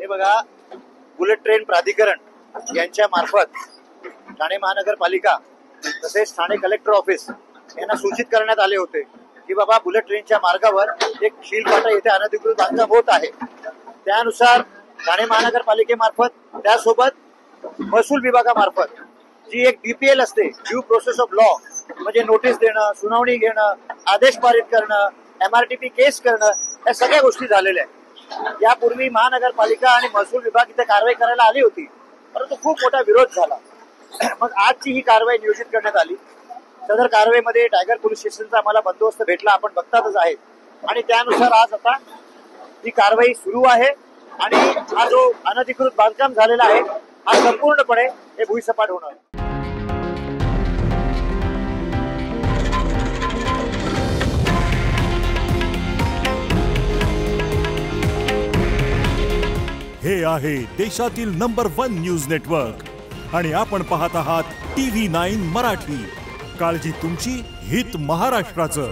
हे बघा, bullet train प्राधिकरण यांच्या मार्फत ठाणे महानगरपालिका तसेच ठाणे कलेक्टर ऑफिस यांना सूचित करण्यात आले होते की बाबा बुलेट ट्रेनच्या मार्गावर एक शीलपाटा येथे अनधिकृत बांधकाम होत आहे। त्यानुसार ठाणे महानगरपालिकेमार्फत त्यासोबत महसूल विभागामार्फत जी एक DPL असते, ड्यू प्रोसेस ऑफ लॉ, म्हणजे नोटीस देणं, सुनावणी घेणं, आदेश पारित करणं, MRTP केस करणं, या सगळ्या गोष्टी झालेल्या आहेत। यापूर्वी महानगरपालिका आणि महसूल विभाग इथे कारवाई करायला आली होती, परंतु खूप मोठा विरोध झाला। मग आजची ही कारवाई नियोजित करण्यात आली। सदर कारवाईमध्ये टायगर पोलीस स्टेशनचा आम्हाला बंदोबस्त भेटला, आपण बघतातच आहे, आणि त्यानुसार आज आता ही कारवाई सुरू आहे आणि हा जो अनधिकृत बांधकाम झालेला आहे हा संपूर्णपणे हे भुईसपाट होणार आहे। हे आहे देशातील नंबर 1 न्यूज नेटवर्क आणि आपण पाहत आहात TV9 मराठी। काळजी तुमची, हित महाराष्ट्राचं।